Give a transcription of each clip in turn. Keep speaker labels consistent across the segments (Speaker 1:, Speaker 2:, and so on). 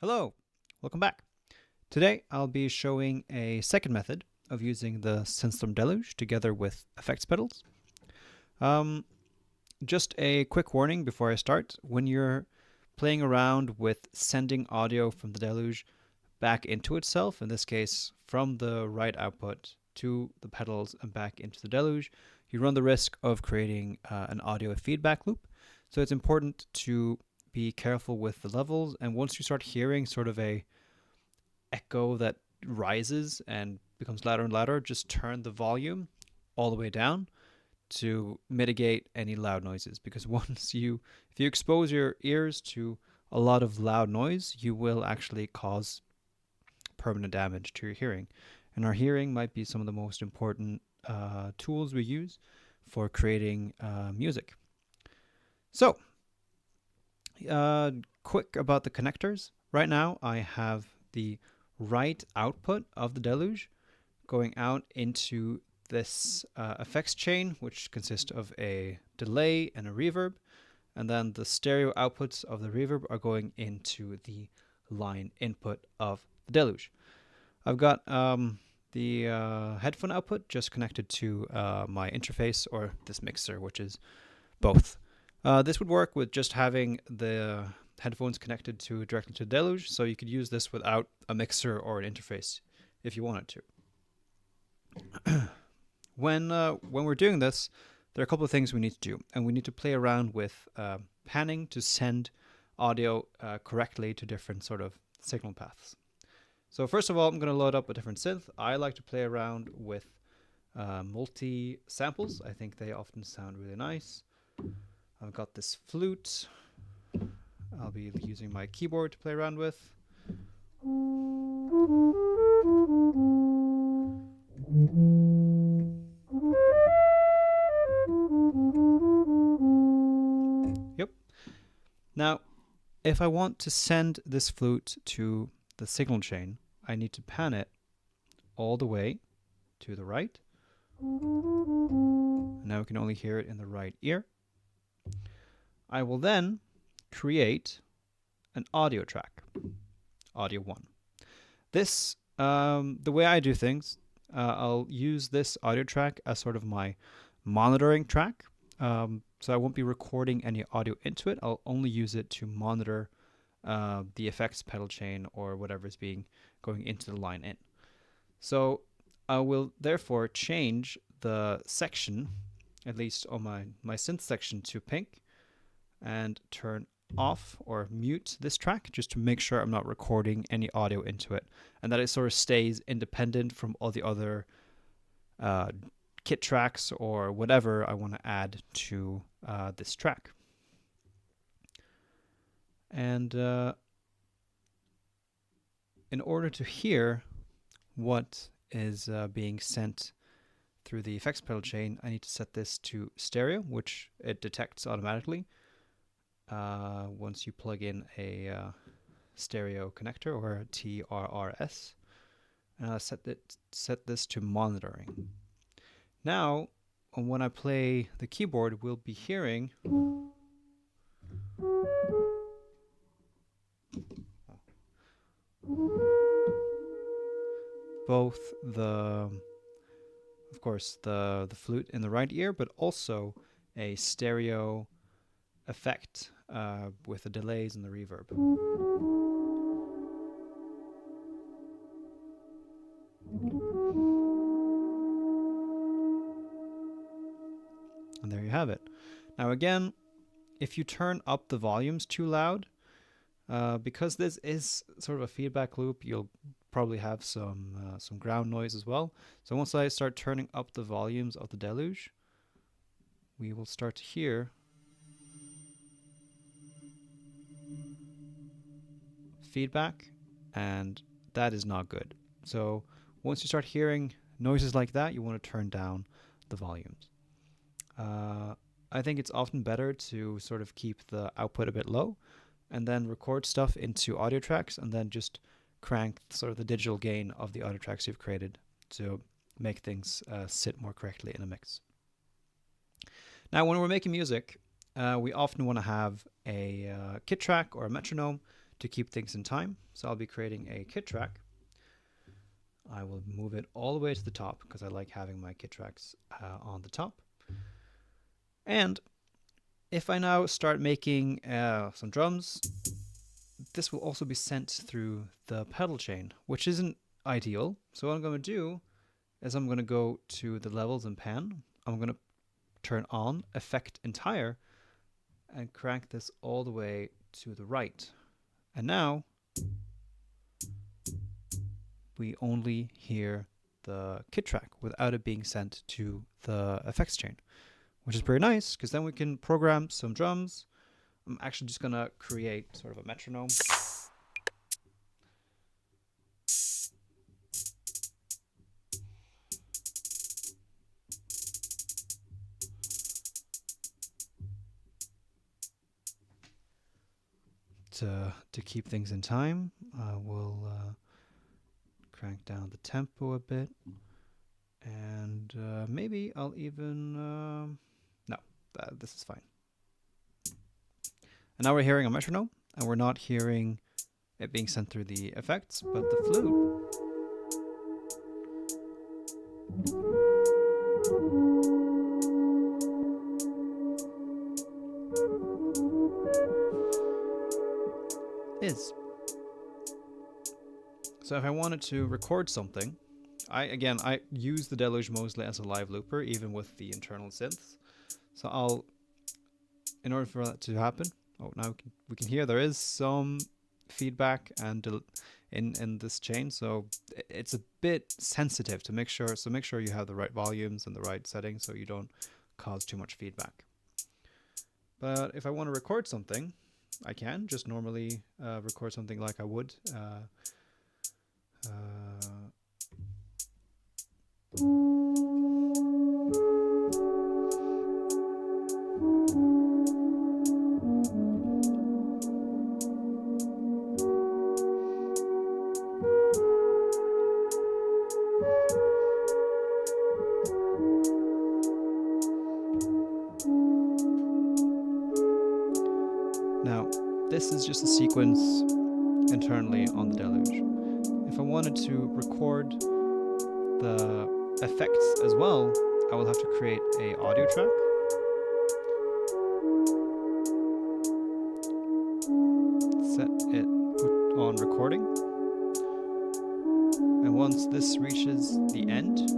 Speaker 1: Hello, welcome back. Today I'll be showing a second method of using the Synthstrom Deluge together with effects pedals. Um, just a quick warning before I start. When you're playing around with sending audio from the Deluge back into itself, in this case from the right output to the pedals and back into the Deluge, you run the risk of creating an audio feedback loop. So it's important to be careful with the levels, and once you start hearing sort of a echo that rises and becomes louder and louder, just turn the volume all the way down to mitigate any loud noises. Because if you expose your ears to a lot of loud noise, you will actually cause permanent damage to your hearing. And our hearing might be some of the most important tools we use for creating music. So, quick about the connectors. Right now, I have the right output of the Deluge going out into this effects chain, which consists of a delay and a reverb, and then the stereo outputs of the reverb are going into the line input of the Deluge. I've got the headphone output just connected to my interface, or this mixer, which is both. This would work with just having the headphones connected directly to Deluge, so you could use this without a mixer or an interface if you wanted to. When we're doing this, there are a couple of things we need to do, and we need to play around with panning to send audio correctly to different sort of signal paths. So first of all, I'm going to load up a different synth. I like to play around with multi samples. I think they often sound really nice. I've got this flute. I'll be using my keyboard to play around with. Yep. Now, if I want to send this flute to the signal chain, I need to pan it all the way to the right. Now we can only hear it in the right ear. I will then create an audio track, audio 1. This, the way I do things, I'll use this audio track as sort of my monitoring track. So I won't be recording any audio into it. I'll only use it to monitor the effects pedal chain or whatever is going into the line in. So I will therefore change the section, at least on my synth section, to pink, and turn off or mute this track just to make sure I'm not recording any audio into it, and that it sort of stays independent from all the other kit tracks or whatever I want to add to this track. And in order to hear what is being sent through the effects pedal chain, I need to set this to stereo, which it detects automatically once you plug in a stereo connector or a TRRS. And I'll set this to monitoring. Now, when I play the keyboard, we'll be hearing both of course, the flute in the right ear, but also a stereo effect with the delays and the reverb. And there you have it. Now again, if you turn up the volumes too loud, because this is sort of a feedback loop, you'll probably have some ground noise as well. So once I start turning up the volumes of the Deluge, we will start to hear feedback, and that is not good. So once you start hearing noises like that, you want to turn down the volumes. I think it's often better to sort of keep the output a bit low and then record stuff into audio tracks and then just crank sort of the digital gain of the audio tracks you've created to make things sit more correctly in a mix. Now, when we're making music, we often want to have a kit track or a metronome to keep things in time. So I'll be creating a kit track. I will move it all the way to the top because I like having my kit tracks on the top. And if I now start making some drums, this will also be sent through the pedal chain, which isn't ideal. So what I'm going to do is I'm going to go to the levels and pan. I'm going to turn on effect entire and crank this all the way to the right. And now we only hear the kit track without it being sent to the effects chain, which is pretty nice because then we can program some drums. I'm actually just going to create sort of a metronome. To keep things in time, we'll crank down the tempo a bit, and maybe I'll even no, this is fine. And now we're hearing a metronome, and we're not hearing it being sent through the effects, but the flute. Is. So if I wanted to record something, I use the Deluge mostly as a live looper, even with the internal synths. So in order for that to happen, now we can hear there is some feedback and in this chain, so it's a bit sensitive to make sure. So make sure you have the right volumes and the right settings so you don't cause too much feedback. But if I want to record something, I can just normally record something like I would. Now, this is just a sequence internally on the Deluge. If I wanted to record the effects as well, I will have to create an audio track. Set it on recording. And once this reaches the end,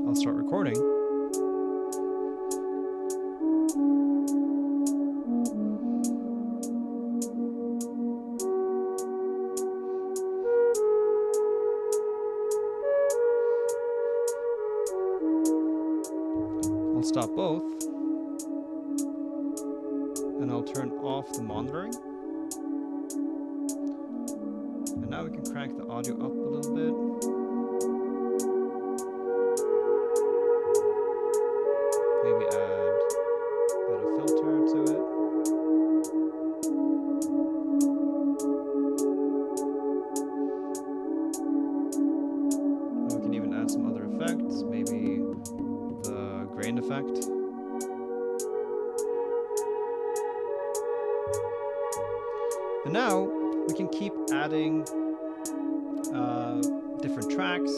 Speaker 1: I'll start recording. I'll stop both, and I'll turn off the monitoring. And now we can crank the audio up a little bit. Maybe add a bit of filter to it. And we can even add some other effects, maybe the grain effect. And now we can keep adding different tracks.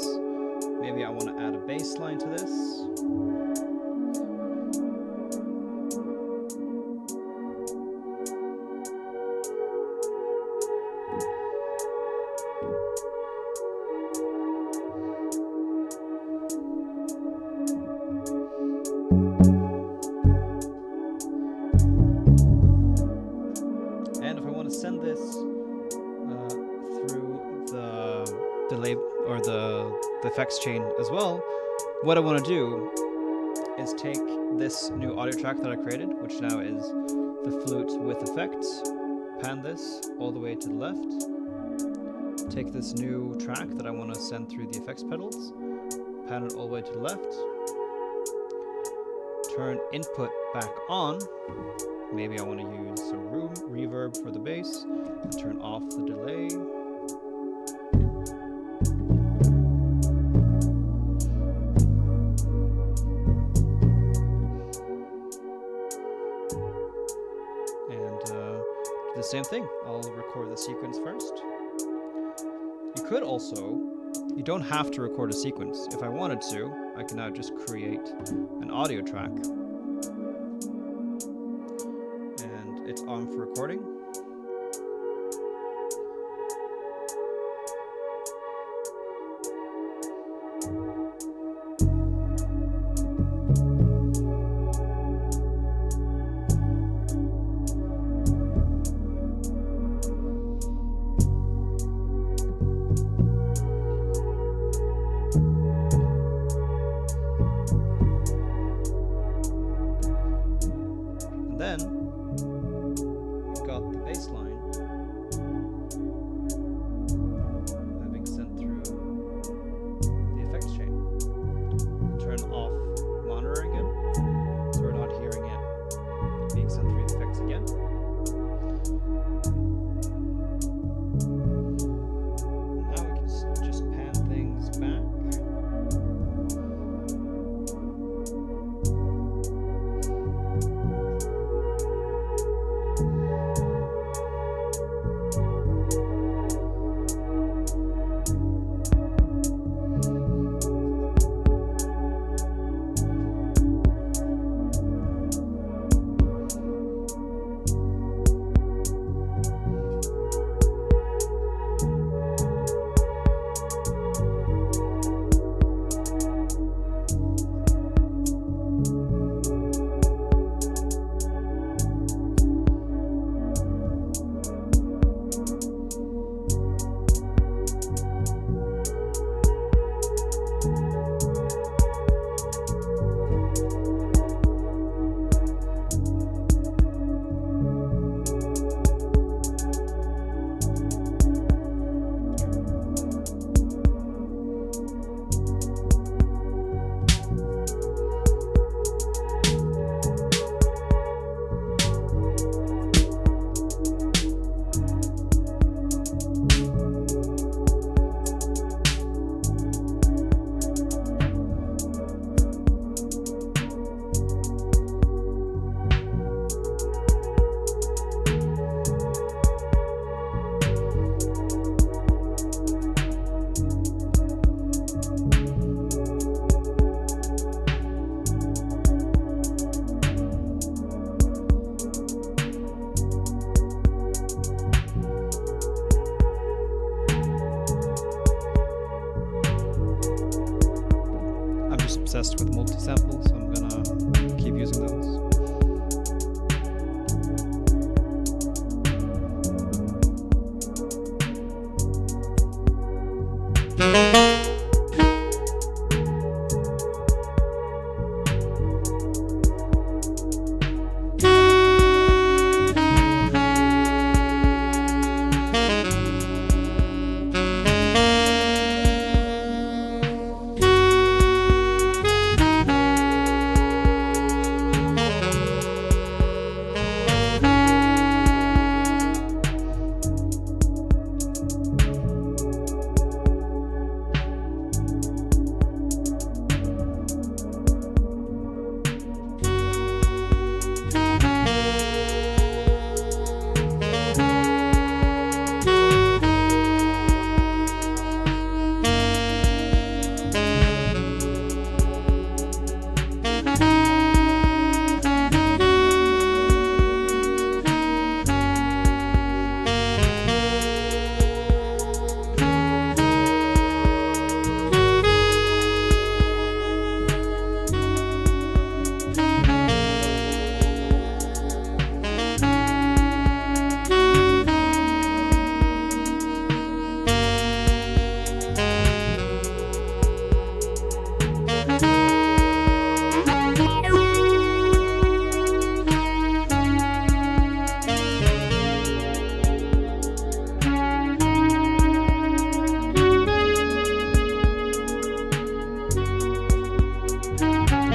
Speaker 1: Maybe I want to add a bass line to this. And if I want to send this through the delay or the effects chain as well, what I want to do is take this new audio track that I created, which now is the flute with effects, pan this all the way to the left, take this new track that I want to send through the effects pedals, pan it all the way to the left, turn input back on. Maybe I want to use some reverb for the bass, and turn off the delay. same thing. I'll record the sequence first. You could also, you don't have to record a sequence. If I wanted to, I can now just create an audio track. And it's on for recording. Then we've got the bass line having sent through the effects chain. Turn off monitoring again, so we're not hearing it being sent through the effects again. Now we can just pan things back. Obsessed with multi-samples, so I'm gonna keep using those.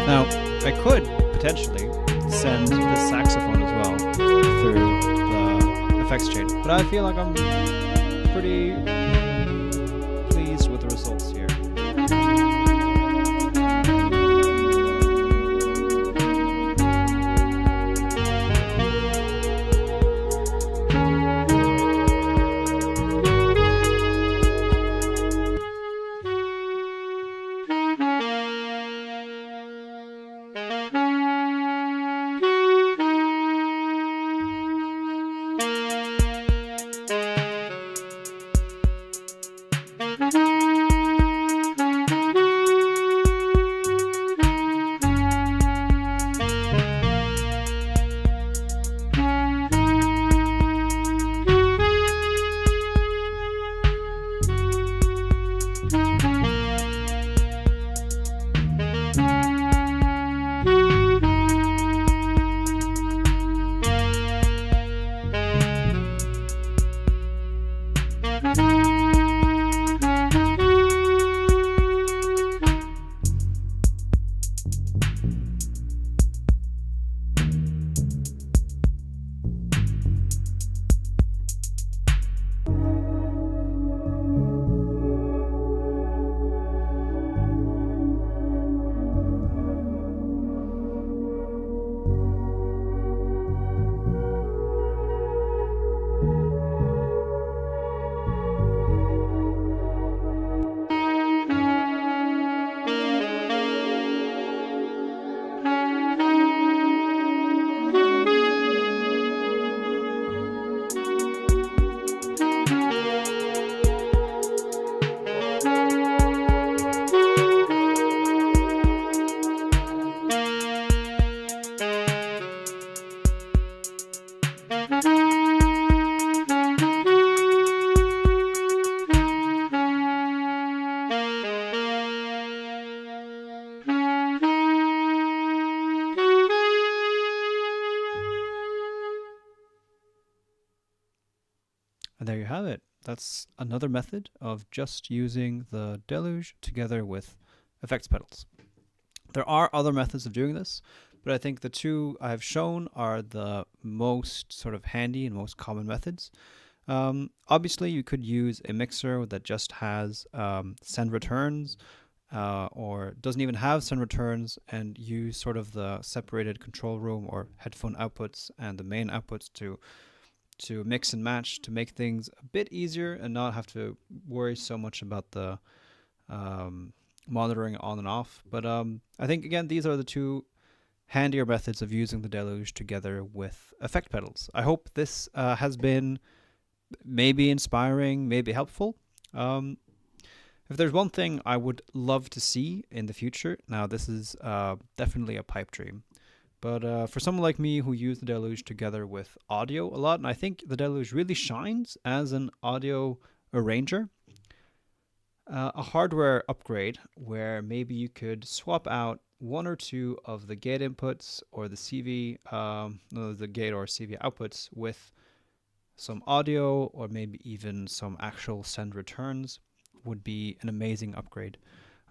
Speaker 1: Now, I could potentially send the saxophone as well through the effects chain, but I feel like I'm pretty pleased with the results here. And there you have it. That's another method of just using the Deluge together with effects pedals. There are other methods of doing this, but I think the two I've shown are the most sort of handy and most common methods. Obviously, you could use a mixer that just has send returns or doesn't even have send returns and use sort of the separated control room or headphone outputs and the main outputs to mix and match to make things a bit easier and not have to worry so much about the monitoring on and off. But I think, again, these are the two handier methods of using the Deluge together with effect pedals. I hope this has been maybe inspiring, maybe helpful. If there's one thing I would love to see in the future, now this is definitely a pipe dream, but for someone like me who use the Deluge together with audio a lot, and I think the Deluge really shines as an audio arranger, a hardware upgrade where maybe you could swap out one or two of the gate inputs or the CV, the gate or CV outputs with some audio or maybe even some actual send returns would be an amazing upgrade.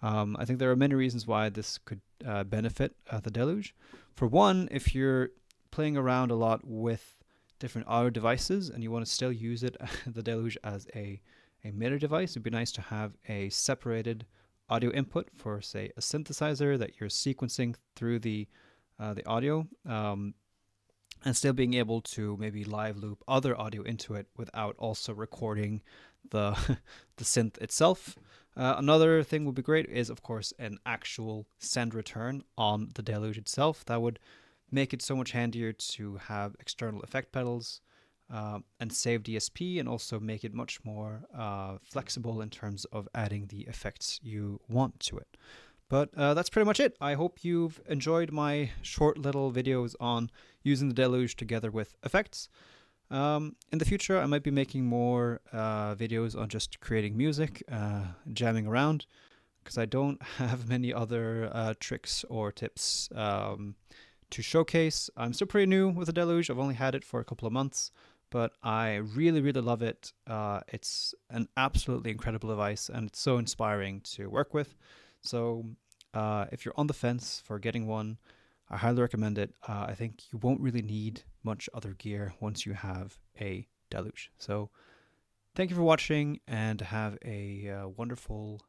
Speaker 1: I think there are many reasons why this could benefit the Deluge. For one, if you're playing around a lot with different audio devices and you want to still use it, the Deluge, as a MIDI device, it'd be nice to have a separated audio input for, say, a synthesizer that you're sequencing through the audio, and still being able to maybe live loop other audio into it without also recording the the synth itself. Another thing would be great is, of course, an actual send return on the Deluge itself. That would make it so much handier to have external effect pedals and save DSP, and also make it much more flexible in terms of adding the effects you want to it. But that's pretty much it. I hope you've enjoyed my short little videos on using the Deluge together with effects. In the future, I might be making more videos on just creating music, jamming around, because I don't have many other tricks or tips to showcase. I'm still pretty new with the Deluge. I've only had it for a couple of months, but I really, really love it. It's an absolutely incredible device, and it's so inspiring to work with. So if you're on the fence for getting one, I highly recommend it. I think you won't really need much other gear once you have a Deluge. So thank you for watching, and have a wonderful